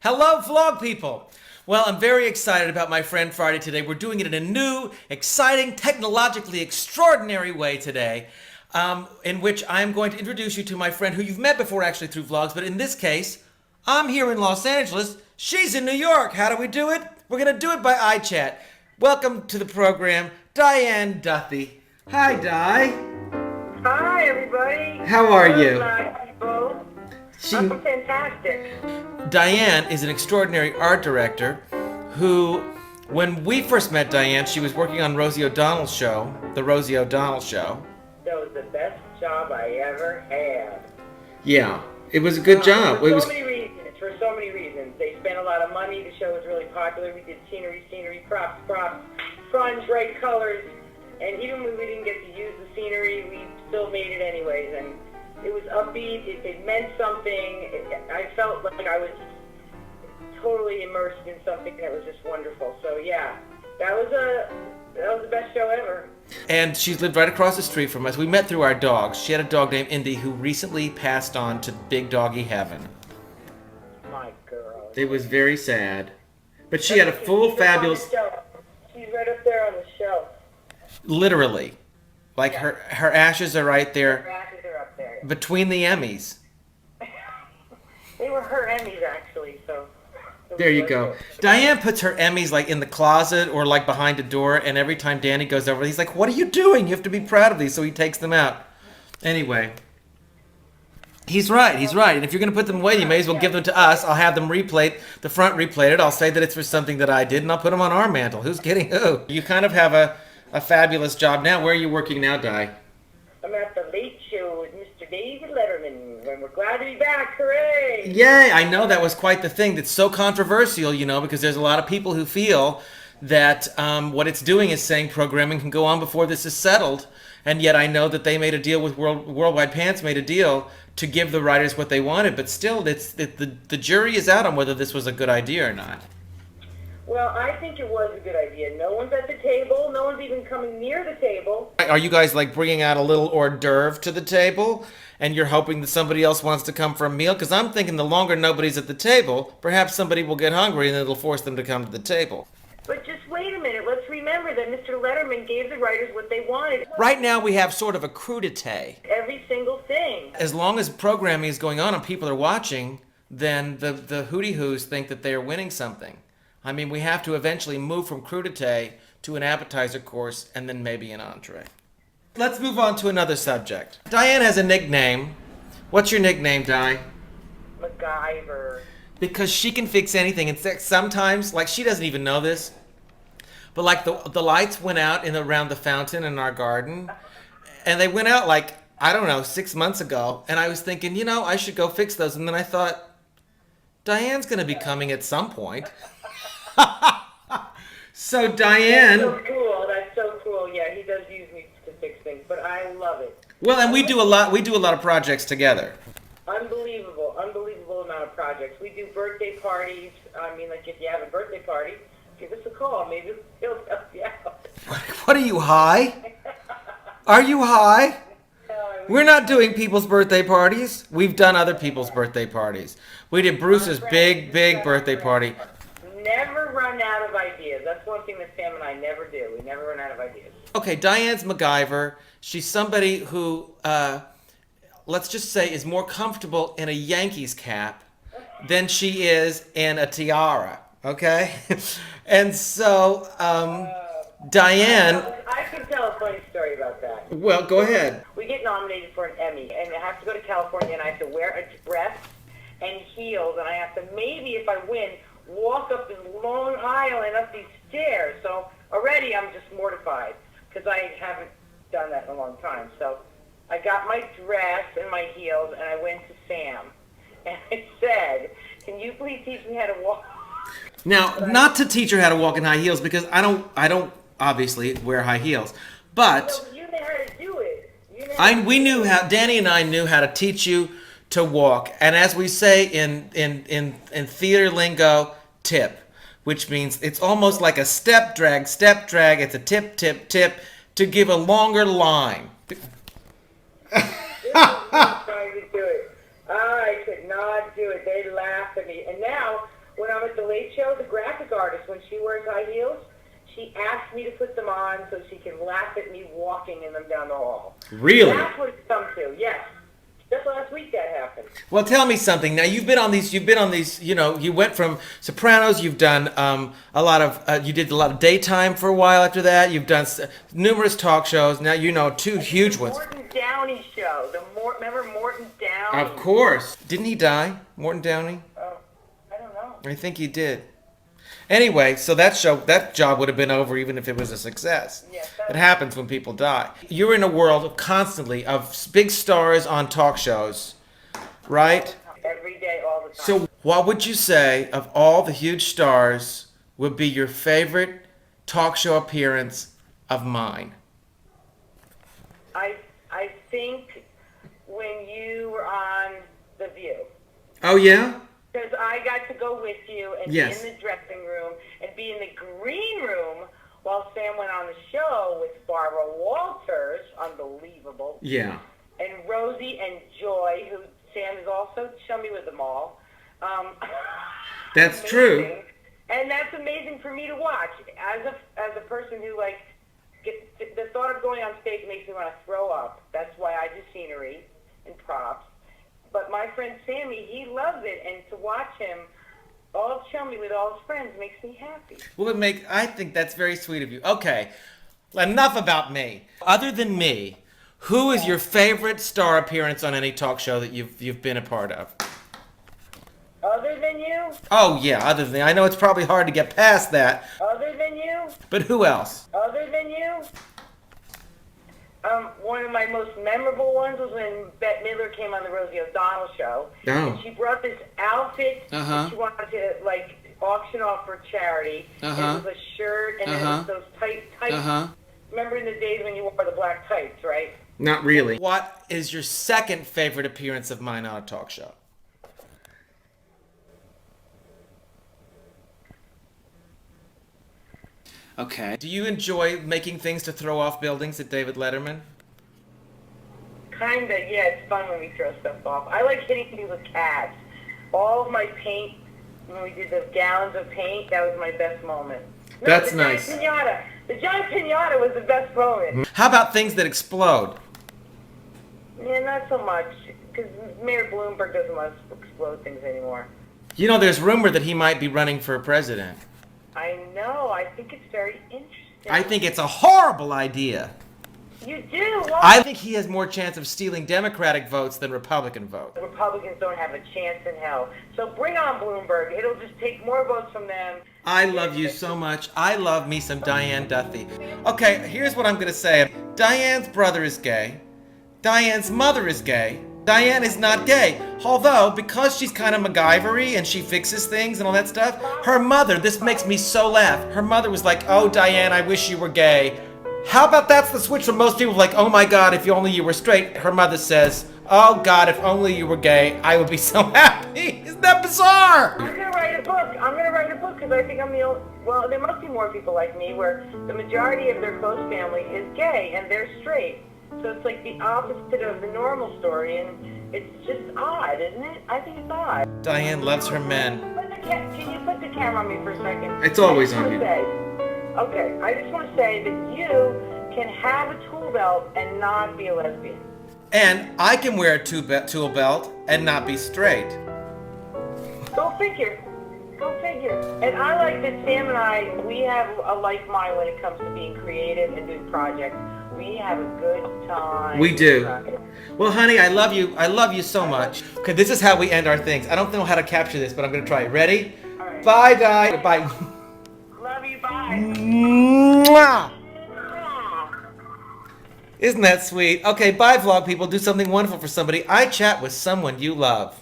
Hello, vlog people! Well, I'm very excited about my Friend Friday today. We're doing it in a new, exciting, technologically extraordinary way today, in which I'm going to introduce you to my friend who you've met before actually through vlogs, but in this case, I'm here in Los Angeles, she's in New York. How do we do it? We're going to do it by iChat. Welcome to the program, Diann Duthie. Hi, Di. Hi, everybody. How are you? I'm fantastic. Diann is an extraordinary art director who, when we first met Diann, she was working on Rosie O'Donnell's show, The Rosie O'Donnell Show. That was the best job I ever had. Yeah, it was a good job. For so many reasons. They spent a lot of money. The show was really popular. We did scenery, props, fun, bright colors. And even when we didn't get to use the scenery, we still made it anyways. And it was upbeat. It meant something. I felt like I was totally immersed in something that was just wonderful. So yeah, that was the best show ever. And she's lived right across the street from us. We met through our dogs. She had a dog named Indy who recently passed on to big doggy heaven. My girl. It was very sad. But she had a full, fabulous... She's right up there on the shelf. Literally. Like Yeah. her ashes are right Her there ashes are up there. between the Emmys. They were her Emmys, actually, so... There you go. Diann puts her Emmys like in the closet or like behind a door, and every time Danny goes over, he's like, "What are you doing? You have to be proud of these." So he takes them out. Anyway, he's right. And if you're going to put them away, you may as well give them to us. I'll have them replate, the front replated. I'll say that it's for something that I did, and I'll put them on our mantle. Who's kidding who? You kind of have a fabulous job now. Where are you working now, Di? I'm at the Late Show with Mr. David Letterman, and we're glad to be back. Hooray! Yay! I know that was quite the thing. That's so controversial, because there's a lot of people who feel that what it's doing is saying programming can go on before this is settled. And yet I know that they made a deal with Worldwide Pants, made a deal to give the writers what they wanted. But still, the jury is out on whether this was a good idea or not. Well, I think it was a good idea. No one's at the table. No one's even coming near the table. Are you guys like bringing out a little hors d'oeuvre to the table? And you're hoping that somebody else wants to come for a meal? Because I'm thinking the longer nobody's at the table, perhaps somebody will get hungry and it'll force them to come to the table. But just wait a minute. Let's remember that Mr. Letterman gave the writers what they wanted. Right now we have sort of a crudité. Every single thing. As long as programming is going on and people are watching, then the hooty-hoos think that they're winning something. I mean, we have to eventually move from crudité to an appetizer course and then maybe an entree. Let's move on to another subject. Diann has a nickname. What's your nickname, Di? MacGyver. Because she can fix anything. And sometimes, like, she doesn't even know this, but like the lights went out around the fountain in our garden, and they went out like, I don't know, 6 months ago. And I was thinking, I should go fix those. And then I thought, Diann's going to be coming at some point. So Diann... That's so cool. Yeah, he does use me to fix things, but I love it. Well, and we do a lot of projects together. Unbelievable amount of projects. We do birthday parties. I mean, like, if you have a birthday party, give us a call. Maybe he'll help you out. What are you, high? Are you high? We're not doing people's birthday parties. We've done other people's birthday parties. We did Bruce's big birthday party. Never run out of ideas. That's one thing that Sam and I never do. We never run out of ideas. Okay, Diann's MacGyver. She's somebody who, let's just say, is more comfortable in a Yankees cap than she is in a tiara. Okay? And so, Diann... I can tell a funny story about that. Well, go ahead. We get nominated for an Emmy, and I have to go to California, and I have to wear a dress and heels, and I have to, maybe if I win, walk up this long aisle and up these stairs. So already I'm just mortified because I haven't done that in a long time. So I got my dress and my heels, and I went to Sam, and I said, "Can you please teach me how to walk?" Now, not to teach her how to walk in high heels, because I don't obviously wear high heels, but No, you know how to do it. we knew how. Danny and I knew how to teach you to walk, and as we say in theater lingo, tip, which means it's almost like a step drag. It's a tip to give a longer line. This is me trying to do it. I could not do it. They laughed at me, and now when I'm at the Late Show, the graphic artist, when she wears high heels, she asks me to put them on so she can laugh at me walking in them down the hall. Really? That's what it's come to, yes. Just last week that happened. Well, tell me something. Now you've been on these. You went from Sopranos. You've done a lot of. You did a lot of daytime for a while after that. You've done numerous talk shows. Now you know two huge ones. Morton Downey show. Remember Morton Downey? Of course. Didn't he die, Morton Downey? Oh, I don't know. I think he did. Anyway, so that job would have been over even if it was a success. Yes, it happens when people die. You're in a world constantly of big stars on talk shows, right? Every day, all the time. So what would you say of all the huge stars would be your favorite talk show appearance of mine? I think when you were on The View. Oh, yeah? Because I got to go with you and Yes. be in the dressing room and be in the green room while Sam went on the show with Barbara Walters, unbelievable, Yeah. and Rosie and Joy, who Sam is also chummy with them all. That's Amazing. true. And that's amazing for me to watch. As a person who the thought of going on stage makes me want to throw up. That's why I do scenery and props. But my friend Sammy, he loves it, and to watch him all chummy with all his friends makes me happy. Well, I think that's very sweet of you. Okay, enough about me. Other than me, who is your favorite star appearance on any talk show that you've been a part of? Other than you? Oh yeah, other than I know it's probably hard to get past that. Other than you? But who else? Other than you? One of my most memorable ones was when Bette Midler came on the Rosie O'Donnell show. Oh. And she brought this outfit that she wanted to auction off for charity. And it was a shirt and it was those tight. Remember in the days when you wore the black tights, right? Not really. What is your second favorite appearance of mine on a talk show? Okay. Do you enjoy making things to throw off buildings at David Letterman? Kinda, yeah, it's fun when we throw stuff off. I like hitting things with cats. All of my paint, when we did the gallons of paint, that was my best moment. No, That's the nice. Giant pinata. The giant pinata was the best moment. How about things that explode? Yeah, not so much, because Mayor Bloomberg doesn't let us explode things anymore. You know, there's rumor that he might be running for president. I know. I think it's very interesting. I think it's a horrible idea. You do? Why? I think he has more chance of stealing Democratic votes than Republican votes. Republicans don't have a chance in hell. So bring on Bloomberg. It'll just take more votes from them. I love you so much. I love me some Diann Duthie. Okay, here's what I'm going to say. Diann's brother is gay. Diann's mother is gay. Diann is not gay. Although, because she's kind of MacGyver-y and she fixes things and all that stuff, her mother, this makes me so laugh. Her mother was like, oh, Diann, I wish you were gay. How about that's the switch from most people like, oh my God, if only you were straight. Her mother says, oh God, if only you were gay, I would be so happy. Isn't that bizarre? I'm going to write a book. I'm going to write a book because I think I'm the only... Well, there must be more people like me where the majority of their close family is gay and they're straight. So it's like the opposite of the normal story, and it's just odd, isn't it? I think it's odd. Diann loves her men. Can you put the camera on me for a second? It's always on you. Okay, I just want to say that you can have a tool belt and not be a lesbian. And I can wear a tool belt and not be straight. Go figure. Go figure. And I like that Sam and I, we have a like mind when it comes to being creative and doing projects. We have a good time. We do. Well, honey, I love you. I love you so much. Okay, this is how we end our things. I don't know how to capture this, but I'm going to try it. Ready? All right. Bye, Di. Bye. Love you. Bye. Mwah! Isn't that sweet? Okay, bye, vlog people. Do something wonderful for somebody. I chat with someone you love.